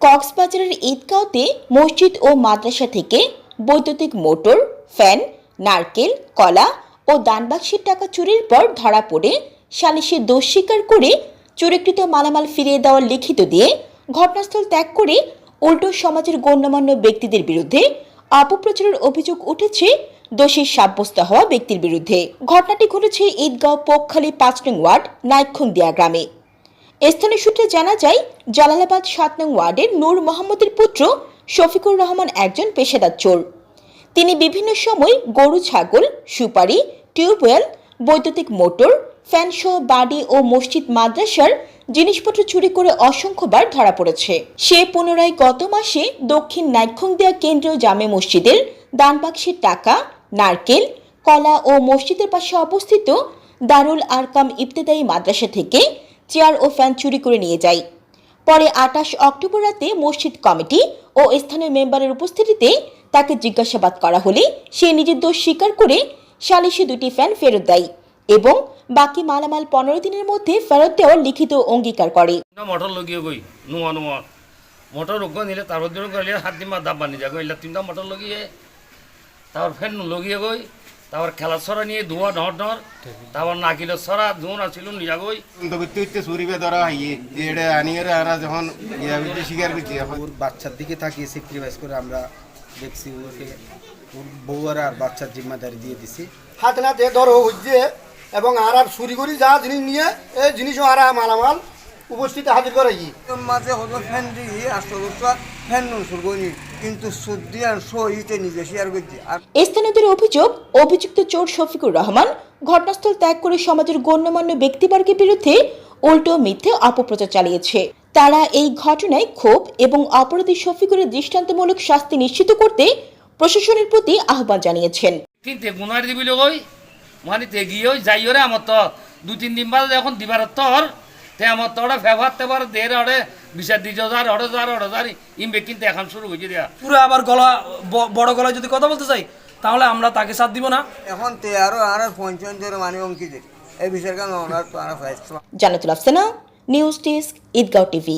কক্সবাজারের ঈদগাঁওতে মসজিদ ও মাদ্রাসা থেকে বৈদ্যুতিক মোটর, ফ্যান, নারকেল, কলা ও দানবাক্সের টাকা চুরির পর ধরা পড়ে সালিশে দোষ স্বীকার করে চুরিকৃত মালামাল ফিরিয়ে দেওয়ার লিখিত দিয়ে ঘটনাস্থল ত্যাগ করে উল্টো সমাজের গণ্যমান্য ব্যক্তিদের বিরুদ্ধে অপপ্রচারের অভিযোগ উঠেছে দোষী সাব্যস্ত হওয়া ব্যক্তির বিরুদ্ধে। ঘটনাটি ঘটেছে ঈদগাঁও পোকখালী ৫ নং ওয়ার্ড নাইক্ষুংদিয়া গ্রামে। স্থানীয় সূত্রে জানা যায়, জালালাবাদ ৭ নং ওয়ার্ডের নূর মোহাম্মদের পুত্র শফিকুর রহমান একজন পেশাদার চোর। তিনি বিভিন্ন সময় গরু, ছাগল, সুপারি, টিউবওয়েল, বৈদ্যুতিক মোটর, ফ্যানসহ বাড়ি ও মসজিদ মাদ্রাসার জিনিসপত্র চুরি করে অসংখ্যবার ধরা পড়েছে। সে পুনরায় গত মাসে দক্ষিণ নাইক্ষুংদিয়া কেন্দ্রীয় জামে মসজিদের দানবাক্সের টাকা, নারকেল, কলা ও মসজিদের পাশে অবস্থিত দারুল আরকাম ইবতেদায়ী মাদ্রাসা থেকে চেয়ার ও ফ্যান চুরি করে নিয়ে যায়। পরে ২৮ অক্টোবর রাতে মসজিদ কমিটি ও স্থানীয় মেম্বারের উপস্থিতিতে তাকে জিজ্ঞাসাবাদ করা হলে সে নিজের দোষ স্বীকার করে সালিশে ২টি ফ্যান ফেরত দেয় এবং বাকি মালামাল ১৫ দিনের মধ্যে ফেরত দেওয়ার লিখিত অঙ্গীকার করে। মোটর লগিয়ে গই নুয়া মোটর রোগ নিলে তার দিন গেলে হাত দিমা দাব বানি যাগো এলা ৩টা মোটর লগিয়ে তারপর ফ্যান লগিয়ে গই তারপর খেলার সরা নিয়ে ধোয়া ডর তারপর নাকিলের সরা ধোন আসিল নিয়ে গই কিন্তু সুরিবে ধরা হাইয়ে যেটা আনিয়ে আর যখন শিকার করছি ওর বাচ্চার দিকে তাকিয়ে স্যাক্রিফাইস করে আমরা দেখছি ওকে ওর বউ আর বাচ্চার জিম্মাদারি দিয়ে দিছি। হাত নাতে ধরো হচ্ছে এবং আর চুরি করি যা জিনিস নিয়ে এই জিনিসও আর মালামাল উপস্থিত হাজির করে মাঝে হতো ফ্যান দিয়ে আসতে ফ্যান শুরু করিনি কিন্তু সর্দি আর সহিতে নিজে শেয়ার করছি। আর স্থানীয়দের অভিযোগ, অভিযুক্ত চোর শফিকুর রহমান ঘটনাস্থল ত্যাগ করে সমাজের গণ্যমান্য ব্যক্তিবর্গের বিরুদ্ধে উল্টো মিথ্যে অপপ্রচার চালিয়েছে। তারা এই ঘটনায় ক্ষোভ এবং অপরাধী শফিকুরের দৃষ্টান্তমূলক শাস্তি নিশ্চিত করতে প্রশাসনের প্রতি আহ্বান জানিয়েছেন। কিন্তু গুনার দিবিল গই মানে তে গিয়ে যাইও রে আমার তো ২-৩ দিন বাদে এখন দিবার তোর তে আমার তো ওরা ব্যবহার তেবার দের ওরে ২০,০০০ অড়ে ইমবে কিন্তু এখন শুরু হয়েছে দেয়া পুরো আবার গলা বড় গলায় যদি কথা বলতে চাই তাহলে আমরা তাকে সাথ দিব না। এখন তে আর পঞ্চায়েতের মানে অঙ্কিত এই বিষয়ের কারণে ওনার তো আর Jannatul Afsana, news desk, Eidgaon TV.